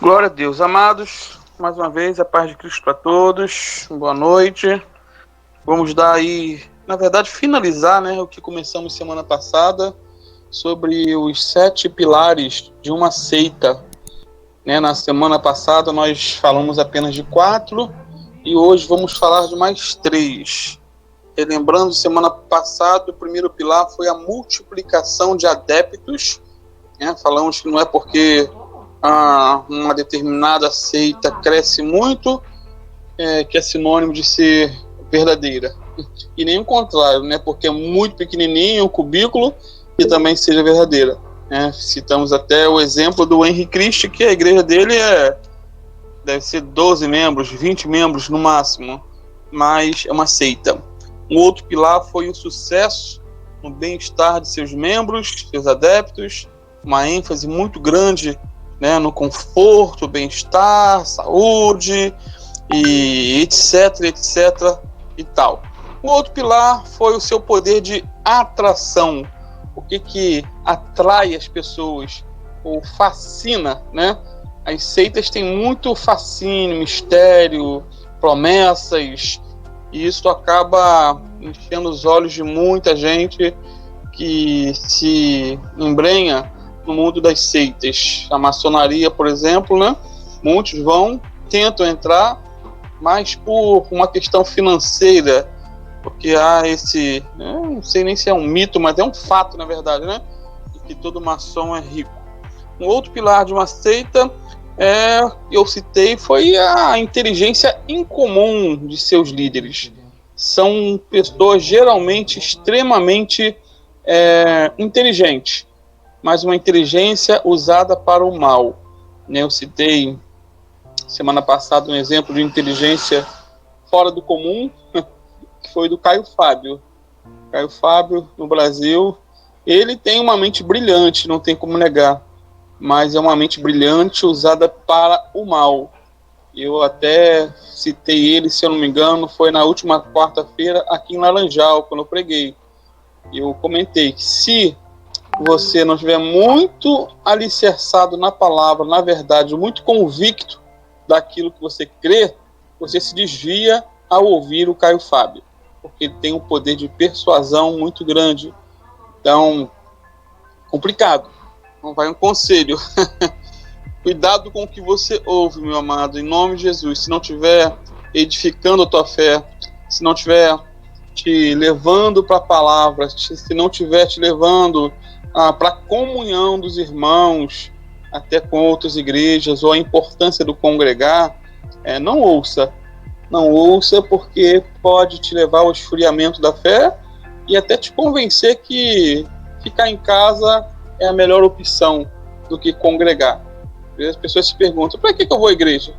Glória a Deus, amados, mais uma vez a paz de Cristo para todos, boa noite. Vamos dar aí, na verdade, finalizar, o que começamos semana passada sobre os 7 pilares de uma seita. Na semana passada nós falamos apenas de 4 e hoje vamos falar de mais 3. Lembrando, semana passada o primeiro pilar foi a multiplicação de adeptos. Falamos que não é porque uma determinada seita cresce muito que é sinônimo de ser verdadeira, e nem o contrário, porque é muito pequenininho o cubículo e também seja verdadeira. Citamos até o exemplo do Henry Christie, que a igreja dele deve ser 12 membros, 20 membros no máximo, mas é uma seita. Um outro pilar foi o sucesso no bem-estar de seus membros, seus adeptos, uma ênfase muito grande no conforto, bem-estar, saúde, e etc, etc e tal. O outro pilar foi o seu poder de atração. O que atrai as pessoas, ou fascina, As seitas têm muito fascínio, mistério, promessas, e isso acaba enchendo os olhos de muita gente que se embrenha no mundo das seitas. A maçonaria, por exemplo, muitos tentam entrar, mas por uma questão financeira, porque há não sei nem se é um mito, mas é um fato, na verdade, de que todo maçom é rico. Um outro pilar de uma seita, eu citei, foi a inteligência incomum de seus líderes. São pessoas geralmente extremamente inteligentes, mas uma inteligência usada para o mal. Eu citei semana passada um exemplo de inteligência fora do comum, que foi do Caio Fábio. Caio Fábio, no Brasil, ele tem uma mente brilhante, não tem como negar, mas é uma mente brilhante usada para o mal. Eu até citei ele, se eu não me engano, foi na última quarta-feira aqui em Laranjal, quando eu preguei. Eu comentei que se você não estiver muito alicerçado na palavra, na verdade, muito convicto daquilo que você crê, você se desvia ao ouvir o Caio Fábio, porque ele tem um poder de persuasão muito grande. Então, complicado. Não vai um conselho. Cuidado com o que você ouve, meu amado, em nome de Jesus. Se não estiver edificando a tua fé, se não estiver te levando para a palavra, se não estiver te levando para a comunhão dos irmãos, até com outras igrejas, ou a importância do congregar, não ouça. Não ouça, porque pode te levar ao esfriamento da fé e até te convencer que ficar em casa é a melhor opção do que congregar. As pessoas se perguntam, para que eu vou à igreja?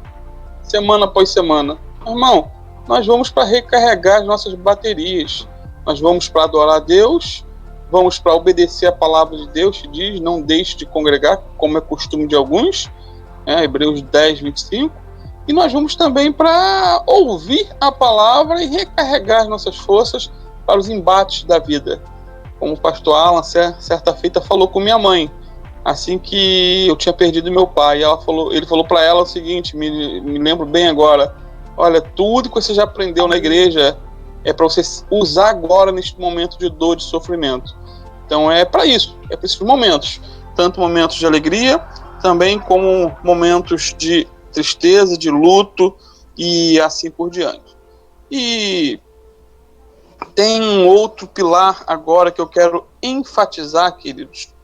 Semana após semana. Irmão, nós vamos para recarregar as nossas baterias. Nós vamos para adorar a Deus, vamos para obedecer a palavra de Deus, que diz, não deixe de congregar, como é costume de alguns, Hebreus 10, 25, e nós vamos também para ouvir a palavra e recarregar as nossas forças para os embates da vida. Como o pastor Alan, certa feita, falou com minha mãe, assim que eu tinha perdido meu pai, ele falou para ela o seguinte, me lembro bem agora, olha, tudo que você já aprendeu na igreja é para você usar agora neste momento de dor, de sofrimento. Então é para isso, é para esses momentos, tanto momentos de alegria, também como momentos de tristeza, de luto e assim por diante. E tem um outro pilar agora que eu quero enfatizar, queridos,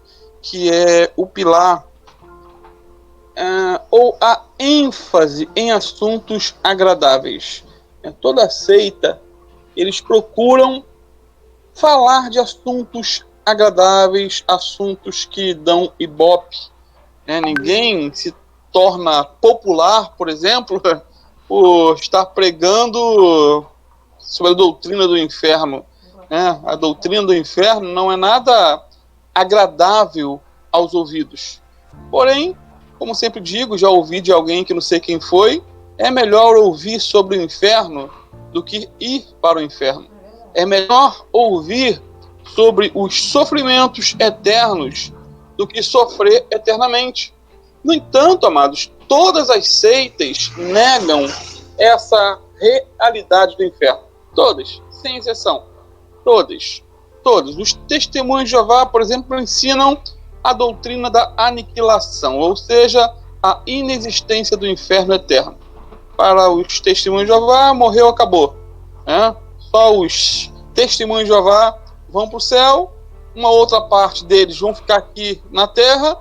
que é o pilar ou a ênfase em assuntos agradáveis. Toda seita, eles procuram falar de assuntos agradáveis, assuntos que dão ibope. Ninguém se torna popular, por exemplo, por estar pregando sobre a doutrina do inferno. A doutrina do inferno não é nada agradável aos ouvidos. Porém, como sempre digo, já ouvi de alguém que não sei quem foi, é melhor ouvir sobre o inferno do que ir para o inferno. É melhor ouvir sobre os sofrimentos eternos do que sofrer eternamente. No entanto, amados, todas as seitas negam essa realidade do inferno. Todas, sem exceção. Todas. Os testemunhos de Jeová, por exemplo, ensinam a doutrina da aniquilação, ou seja, a inexistência do inferno eterno. Para os testemunhos de Jeová, morreu, acabou. Só os testemunhos de Jeová vão para o céu, uma outra parte deles vão ficar aqui na terra,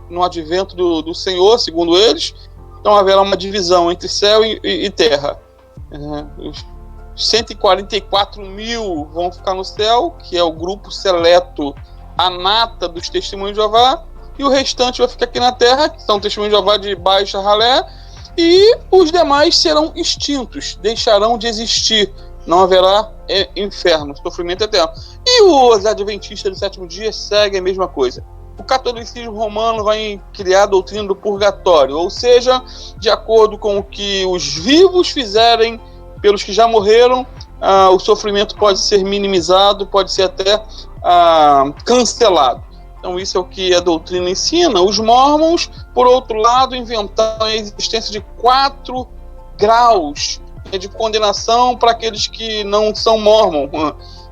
no advento do Senhor, segundo eles. Então haverá uma divisão entre céu e terra. Os 144 mil vão ficar no céu, que é o grupo seleto, a nata dos testemunhos de Jeová, e o restante vai ficar aqui na terra, que são testemunhos de Jeová de baixa ralé, e os demais serão extintos, deixarão de existir. Não haverá inferno, sofrimento eterno. E os adventistas do sétimo dia seguem a mesma coisa. O catolicismo romano vai criar a doutrina do purgatório, ou seja, de acordo com o que os vivos fizerem pelos que já morreram, o sofrimento pode ser minimizado, pode ser até cancelado. Então isso é o que a doutrina ensina. Os mormons, por outro lado, inventaram a existência de 4 graus de condenação para aqueles que não são mormon.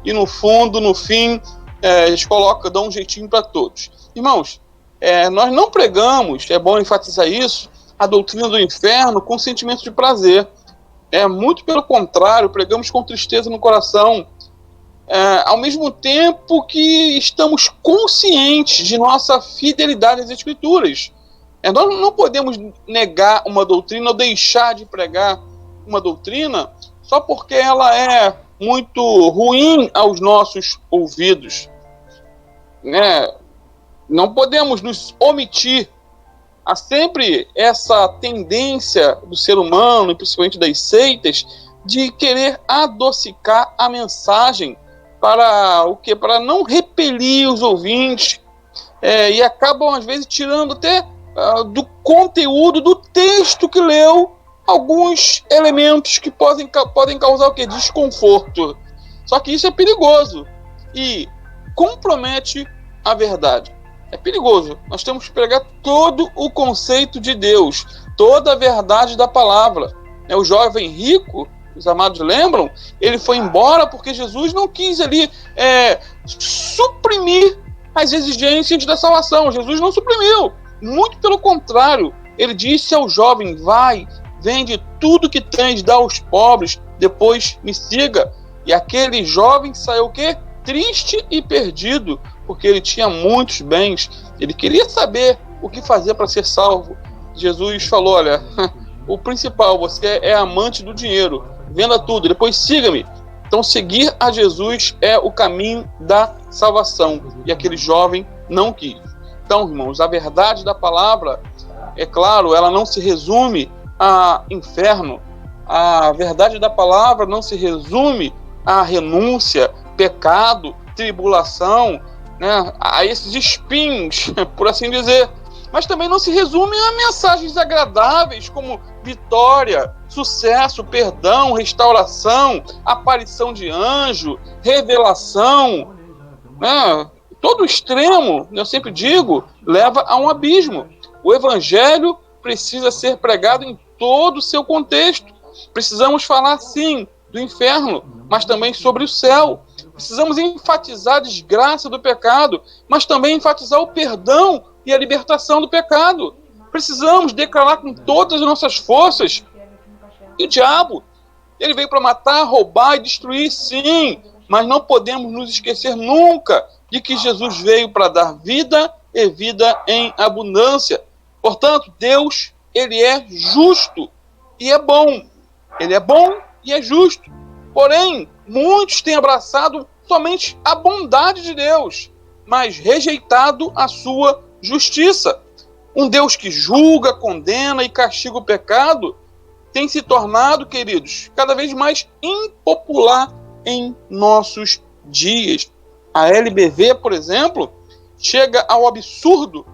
E no fundo, no fim, eles dão um jeitinho para todos. Irmãos, nós não pregamos, é bom enfatizar isso, a doutrina do inferno com sentimento de prazer. Muito pelo contrário, pregamos com tristeza no coração. Ao mesmo tempo que estamos conscientes de nossa fidelidade às Escrituras. Nós não podemos negar uma doutrina ou deixar de pregar uma doutrina só porque ela é muito ruim aos nossos ouvidos. Não podemos nos omitir. Há sempre essa tendência do ser humano, e principalmente das seitas, de querer adocicar a mensagem para o quê? Para não repelir os ouvintes, e acabam às vezes tirando até do conteúdo do texto que leu alguns elementos que podem causar o quê? Desconforto. Só que isso é perigoso e compromete a verdade. É perigoso. Nós temos que pregar todo o conceito de Deus, toda a verdade da palavra. O jovem rico, os amados lembram, ele foi embora porque Jesus não quis ali suprimir as exigências da salvação. Jesus não suprimiu. Muito pelo contrário, ele disse ao jovem: vai, vende tudo que tens, dá aos pobres, depois me siga. E aquele jovem saiu o quê? Triste e perdido, porque ele tinha muitos bens. Ele queria saber o que fazer para ser salvo. Jesus falou: olha, o principal, você é amante do dinheiro, venda tudo, depois siga-me. Então seguir a Jesus é o caminho da salvação. E aquele jovem não quis. Então, irmãos, a verdade da palavra, é claro, ela não se resume a inferno. A verdade da palavra não se resume a renúncia, pecado, tribulação, a esses espinhos, por assim dizer. Mas também não se resume a mensagens agradáveis como vitória, sucesso, perdão, restauração, aparição de anjo, revelação. Todo extremo, eu sempre digo, leva a um abismo. O evangelho precisa ser pregado em todo o seu contexto. Precisamos falar, sim, do inferno, mas também sobre o céu. Precisamos enfatizar a desgraça do pecado, mas também enfatizar o perdão e a libertação do pecado. Precisamos declarar com todas as nossas forças que o diabo, ele veio para matar, roubar e destruir, sim, mas não podemos nos esquecer nunca de que Jesus veio para dar vida e vida em abundância. Portanto, Deus, ele é justo e é bom. Ele é bom e é justo. Porém, muitos têm abraçado somente a bondade de Deus, mas rejeitado a sua justiça. Um Deus que julga, condena e castiga o pecado tem se tornado, queridos, cada vez mais impopular em nossos dias. A LBV, por exemplo, chega ao absurdo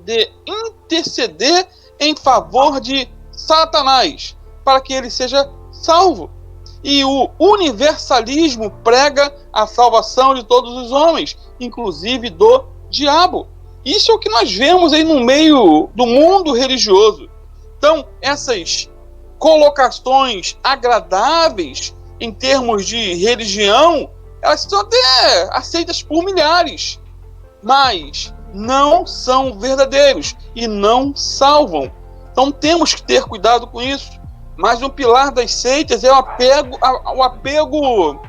de interceder em favor de Satanás para que ele seja salvo. E o universalismo prega a salvação de todos os homens, inclusive do diabo. Isso é o que nós vemos aí no meio do mundo religioso. Então, essas colocações agradáveis em termos de religião, elas são até aceitas por milhares, mas não são verdadeiros e não salvam. Então temos que ter cuidado com isso. Mas um pilar das seitas é o apego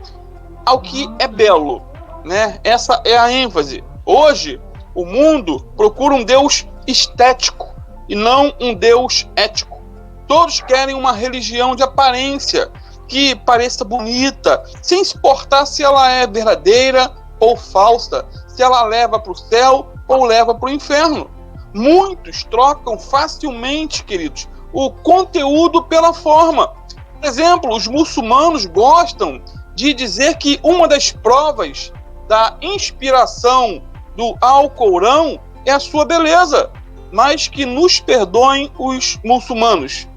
ao que é belo, né? Essa é a ênfase. Hoje, o mundo procura um Deus estético e não um Deus ético. Todos querem uma religião de aparência, que pareça bonita, sem se importar se ela é verdadeira ou falsa, se ela leva para o céu ou leva para o inferno. Muitos trocam facilmente, queridos, o conteúdo pela forma. Por exemplo, os muçulmanos gostam de dizer que uma das provas da inspiração do Alcorão é a sua beleza, mas que nos perdoem os muçulmanos,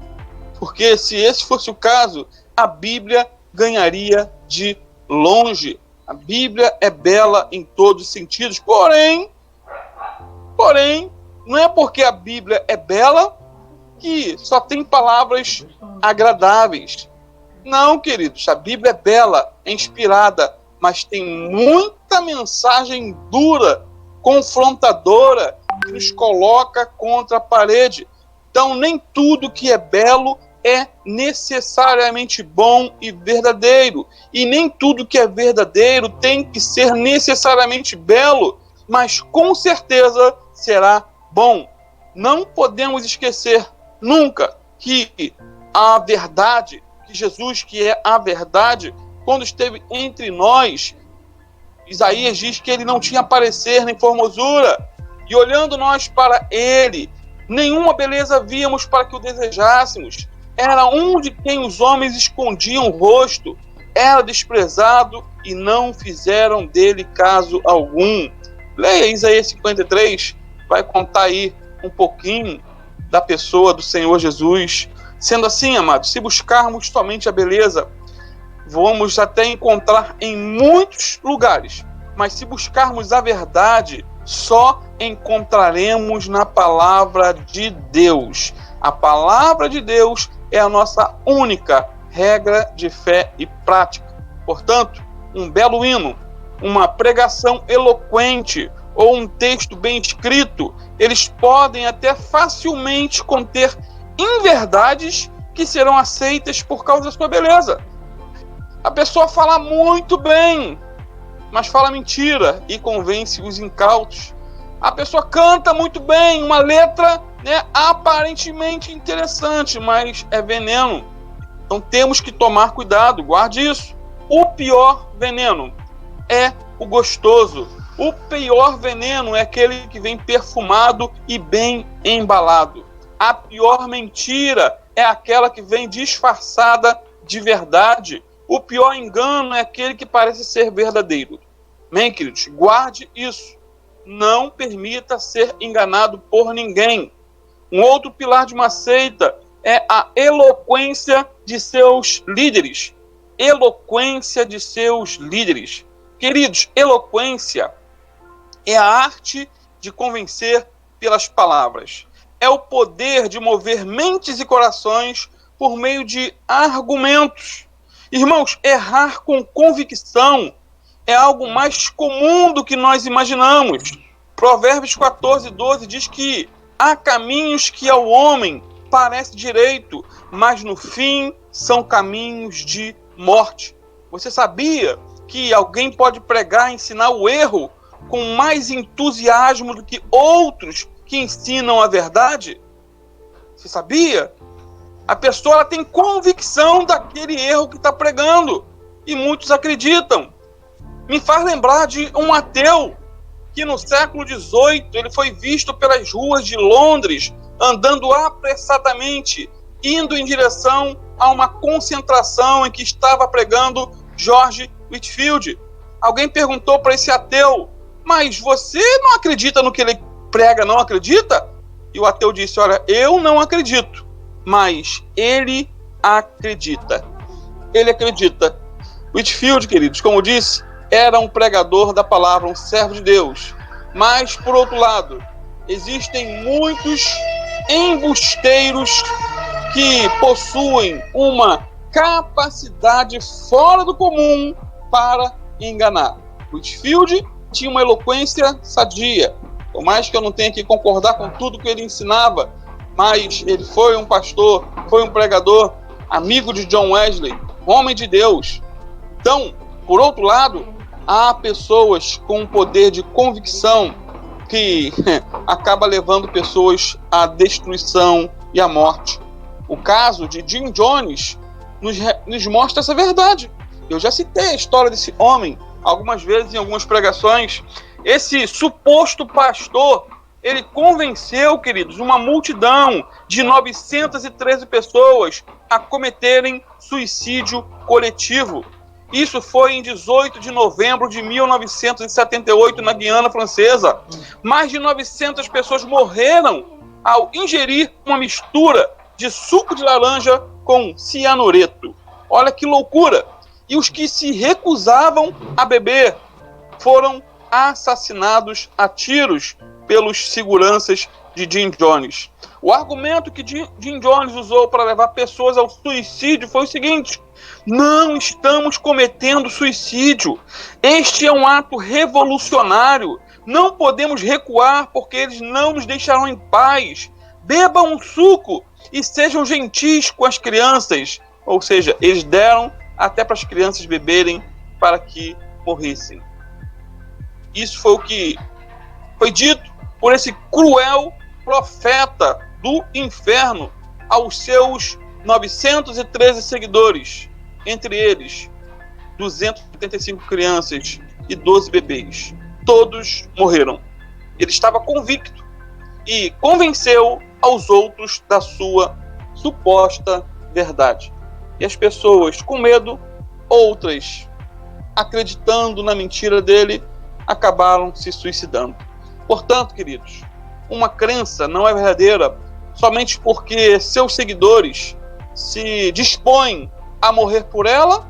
porque se esse fosse o caso, a Bíblia ganharia de longe. A Bíblia é bela em todos os sentidos, porém, não é porque a Bíblia é bela que só tem palavras agradáveis. Não, queridos, a Bíblia é bela, é inspirada, mas tem muita mensagem dura, confrontadora, que nos coloca contra a parede. Então, nem tudo que é belo é necessariamente bom e verdadeiro. E nem tudo que é verdadeiro tem que ser necessariamente belo, mas com certeza será bom. Não podemos esquecer nunca que a verdade, que Jesus, que é a verdade, quando esteve entre nós, Isaías diz que ele não tinha parecer nem formosura, e olhando nós para ele, nenhuma beleza víamos para que o desejássemos. Era um de quem os homens escondiam o rosto, era desprezado e não fizeram dele caso algum. Leia Isaías 53, vai contar aí um pouquinho da pessoa do Senhor Jesus. Sendo assim, amados, se buscarmos somente a beleza, vamos até encontrar em muitos lugares, mas se buscarmos a verdade, só encontraremos na palavra de Deus. A palavra de Deus é a nossa única regra de fé e prática. Portanto, um belo hino, uma pregação eloquente ou um texto bem escrito, eles podem até facilmente conter inverdades que serão aceitas por causa da sua beleza. A pessoa fala muito bem, mas fala mentira e convence os incautos. A pessoa canta muito bem, uma letra, né, aparentemente interessante, mas é veneno. Então temos que tomar cuidado, guarde isso. O pior veneno é o gostoso. O pior veneno é aquele que vem perfumado e bem embalado. A pior mentira é aquela que vem disfarçada de verdade. O pior engano é aquele que parece ser verdadeiro. Bem, queridos, guarde isso. Não permita ser enganado por ninguém. Um outro pilar de uma seita é a eloquência de seus líderes. Eloquência de seus líderes. Queridos, eloquência é a arte de convencer pelas palavras. É o poder de mover mentes e corações por meio de argumentos. Irmãos, errar com convicção é algo mais comum do que nós imaginamos. Provérbios 14:12 diz que há caminhos que ao homem parece direito, mas no fim são caminhos de morte. Você sabia que alguém pode pregar e ensinar o erro com mais entusiasmo do que outros que ensinam a verdade? Você sabia? A pessoa ela tem convicção daquele erro que está pregando e muitos acreditam. Me faz lembrar de um ateu que no século XVIII ele foi visto pelas ruas de Londres andando apressadamente, indo em direção a uma concentração em que estava pregando George Whitefield. Alguém perguntou para esse ateu: mas você não acredita no que ele prega, não acredita? E o ateu disse: olha, eu não acredito, mas ele acredita. Ele acredita. Whitefield, queridos, como disse, era um pregador da palavra, um servo de Deus. Mas, por outro lado, existem muitos embusteiros que possuem uma capacidade fora do comum para enganar. Whitefield tinha uma eloquência sadia, por mais que eu não tenha que concordar com tudo que ele ensinava, mas ele foi um pastor, foi um pregador, amigo de John Wesley, homem de Deus. Então, por outro lado, há pessoas com um poder de convicção que acaba levando pessoas à destruição e à morte. O caso de Jim Jones nos mostra essa verdade. Eu já citei a história desse homem algumas vezes em algumas pregações. Esse suposto pastor, ele convenceu, queridos, uma multidão de 913 pessoas a cometerem suicídio coletivo. Isso foi em 18 de novembro de 1978, na Guiana Francesa. Mais de 900 pessoas morreram ao ingerir uma mistura de suco de laranja com cianureto. Olha que loucura! E os que se recusavam a beber foram assassinados a tiros pelos seguranças de Jim Jones. O argumento que Jim Jones usou para levar pessoas ao suicídio foi o seguinte: não estamos cometendo suicídio. Este é um ato revolucionário. Não podemos recuar porque eles não nos deixarão em paz. Bebam um suco e sejam gentis com as crianças. Ou seja, eles deram até para as crianças beberem para que morressem. Isso foi o que foi dito por esse cruel profeta do inferno aos seus 913 seguidores, entre eles 275 crianças e 12 bebês. Todos morreram. Ele estava convicto e convenceu aos outros da sua suposta verdade. E as pessoas, com medo, outras acreditando na mentira dele, acabaram se suicidando. Portanto, queridos, uma crença não é verdadeira somente porque seus seguidores se dispõem a morrer por ela,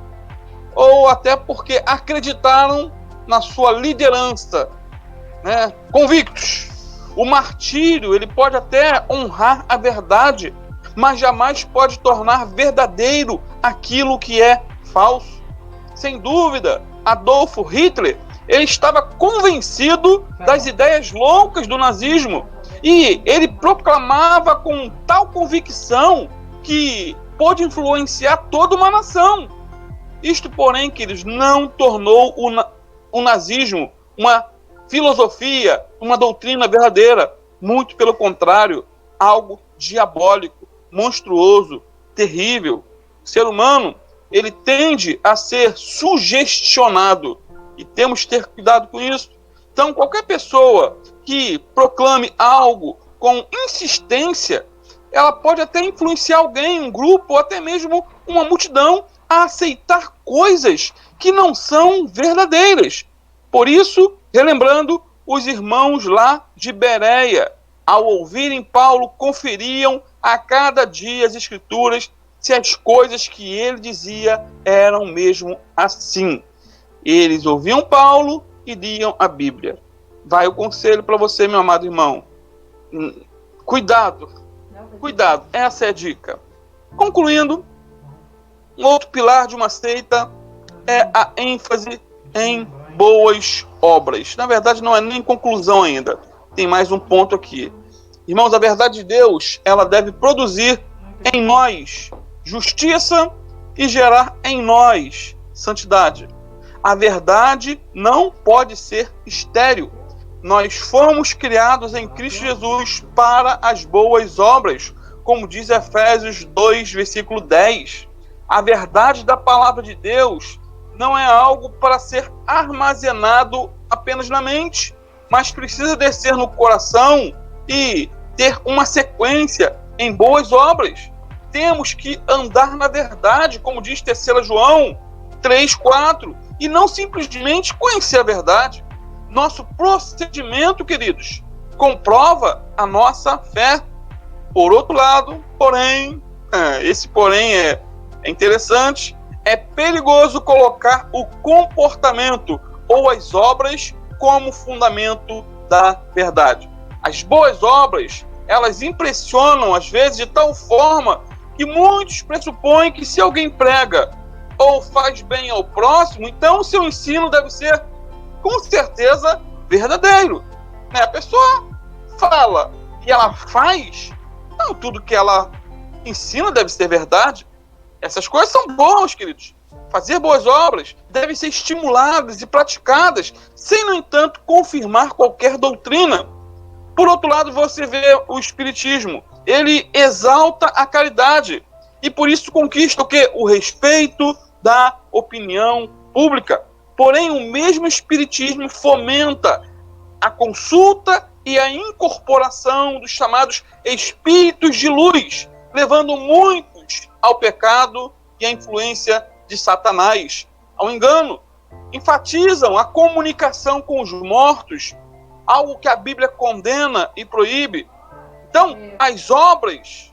ou até porque acreditaram na sua liderança, né? Convictos. O martírio, ele pode até honrar a verdade, mas jamais pode tornar verdadeiro aquilo que é falso. Sem dúvida, Adolf Hitler, ele estava convencido das ideias loucas do nazismo, e ele proclamava com tal convicção que pôde influenciar toda uma nação. Isto, porém, queridos, não tornou o nazismo uma filosofia, uma doutrina verdadeira. Muito pelo contrário, algo diabólico, monstruoso, terrível. O ser humano, ele tende a ser sugestionado, e temos que ter cuidado com isso. Então, qualquer pessoa que proclame algo com insistência, ela pode até influenciar alguém, um grupo, ou até mesmo uma multidão, a aceitar coisas que não são verdadeiras. Por isso, relembrando, os irmãos lá de Bereia, ao ouvirem Paulo, conferiam a cada dia as escrituras se as coisas que ele dizia eram mesmo assim. Eles ouviam Paulo e liam a Bíblia. Vai o conselho para você, meu amado irmão. Cuidado, essa é a dica. Concluindo, um outro pilar de uma seita é a ênfase em boas obras. Na verdade, não é nem conclusão ainda. Tem mais um ponto aqui. Irmãos, a verdade de Deus, ela deve produzir em nós justiça e gerar em nós santidade. A verdade não pode ser estéril. Nós fomos criados em Cristo Jesus para as boas obras, como diz Efésios 2, versículo 10. A verdade da palavra de Deus não é algo para ser armazenado apenas na mente, mas precisa descer no coração e ter uma sequência em boas obras. Temos que andar na verdade, como diz 3 João 3:4, e não simplesmente conhecer a verdade. Nosso procedimento, queridos, comprova a nossa fé. Por outro lado, porém, esse porém é interessante, é perigoso colocar o comportamento ou as obras como fundamento da verdade. As boas obras, elas impressionam às vezes de tal forma que muitos pressupõem que se alguém prega ou faz bem ao próximo, então o seu ensino deve ser, com certeza, verdadeiro. A pessoa fala e ela faz, não tudo que ela ensina deve ser verdade. Essas coisas são boas, queridos. Fazer boas obras devem ser estimuladas e praticadas, sem, no entanto, confirmar qualquer doutrina. Por outro lado, você vê o Espiritismo. Ele exalta a caridade e, por isso, conquista o quê? O respeito da opinião pública. Porém, o mesmo Espiritismo fomenta a consulta e a incorporação dos chamados espíritos de luz, levando muitos ao pecado e à influência de Satanás, ao engano. Enfatizam a comunicação com os mortos, algo que a Bíblia condena e proíbe. Então, as obras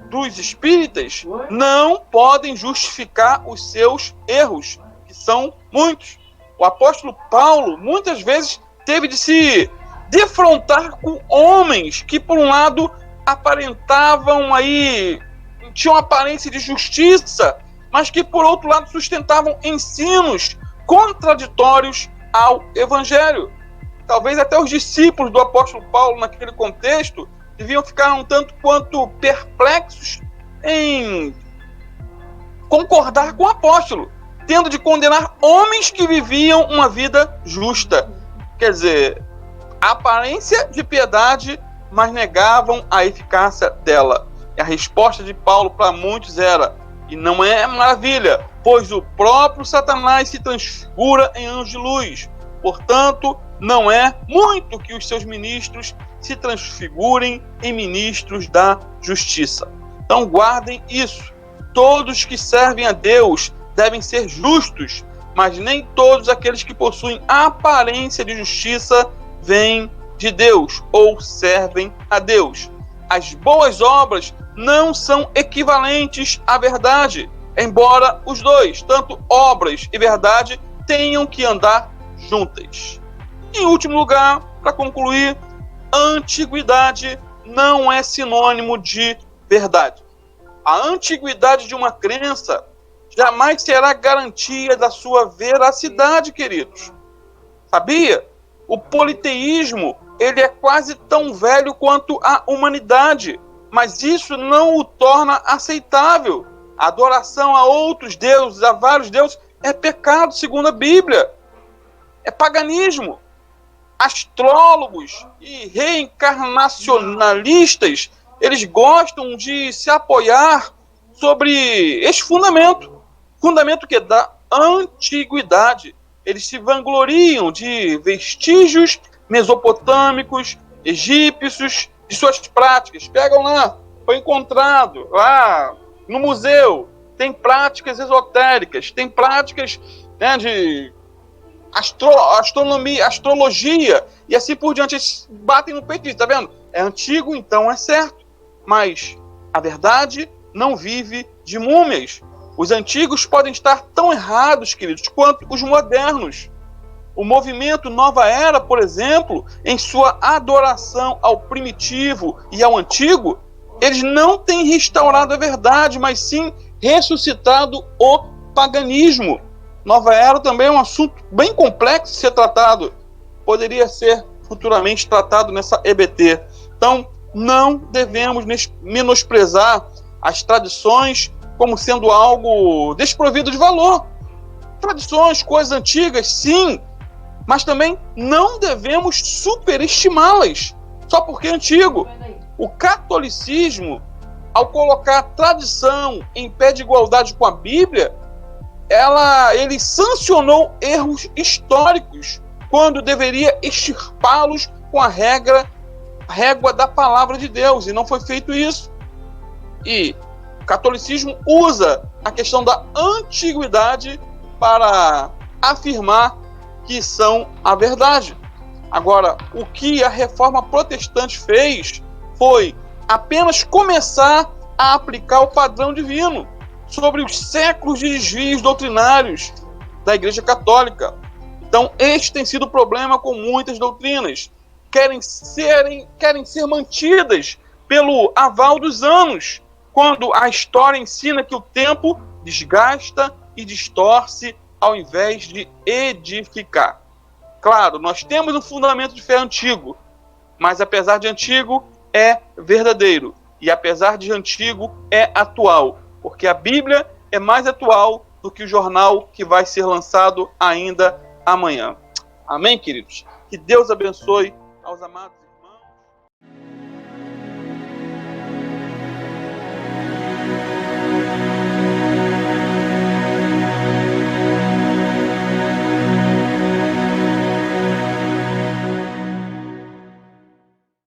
dos espíritas não podem justificar os seus erros, que são muitos. O apóstolo Paulo, muitas vezes, teve de se defrontar com homens que, por um lado, aparentavam aí, tinham aparência de justiça, mas que, por outro lado, sustentavam ensinos contraditórios ao Evangelho. Talvez até os discípulos do apóstolo Paulo, naquele contexto, deviam ficar um tanto quanto perplexos em concordar com o apóstolo, tendo de condenar homens que viviam uma vida justa. Quer dizer, a aparência de piedade, mas negavam a eficácia dela. E a resposta de Paulo para muitos era: e não é maravilha, pois o próprio Satanás se transfigura em anjo de luz. Portanto, não é muito que os seus ministros se transfigurem em ministros da justiça. Então guardem isso. Todos que servem a Deus devem ser justos, mas nem todos aqueles que possuem a aparência de justiça vêm de Deus ou servem a Deus. As boas obras não são equivalentes à verdade, embora os dois, tanto obras e verdade, tenham que andar juntas. Em último lugar, para concluir, a antiguidade não é sinônimo de verdade. A antiguidade de uma crença jamais será garantia da sua veracidade, queridos. Sabia? O politeísmo, ele é quase tão velho quanto a humanidade, mas isso não o torna aceitável. A adoração a outros deuses, a vários deuses, é pecado segundo a Bíblia. É paganismo. Astrólogos e reencarnacionalistas, eles gostam de se apoiar sobre este fundamento que é da antiguidade. Eles se vangloriam de vestígios mesopotâmicos, egípcios, de suas práticas. Pegam lá, foi encontrado lá no museu, tem práticas esotéricas, tem práticas, né, de astronomia, astrologia, e assim por diante. Eles batem no peito e dizem: tá vendo? É antigo, então é certo. Mas a verdade não vive de múmias. Os antigos podem estar tão errados, queridos, quanto os modernos. O movimento Nova Era, por exemplo, em sua adoração ao primitivo e ao antigo, eles não têm restaurado a verdade, mas sim ressuscitado o paganismo. Nova Era também é um assunto bem complexo de ser tratado. Poderia ser futuramente tratado nessa EBT. Então, não devemos menosprezar as tradições como sendo algo desprovido de valor. Tradições, coisas antigas, sim, mas também não devemos superestimá-las só porque é antigo. O catolicismo, ao colocar a tradição em pé de igualdade com a Bíblia, ele sancionou erros históricos quando deveria extirpá-los com a régua da palavra de Deus, e não foi feito isso. E o catolicismo usa a questão da antiguidade para afirmar que são a verdade. Agora, o que a reforma protestante fez foi apenas começar a aplicar o padrão divino sobre os séculos de desvios doutrinários da Igreja Católica. Então, este tem sido o problema com muitas doutrinas, querem ser mantidas pelo aval dos anos, quando a história ensina que o tempo desgasta e distorce ao invés de edificar. Claro, nós temos um fundamento de fé antigo, mas apesar de antigo, é verdadeiro. E apesar de antigo, é atual. Porque a Bíblia é mais atual do que o jornal que vai ser lançado ainda amanhã. Amém, queridos? Que Deus abençoe aos amados.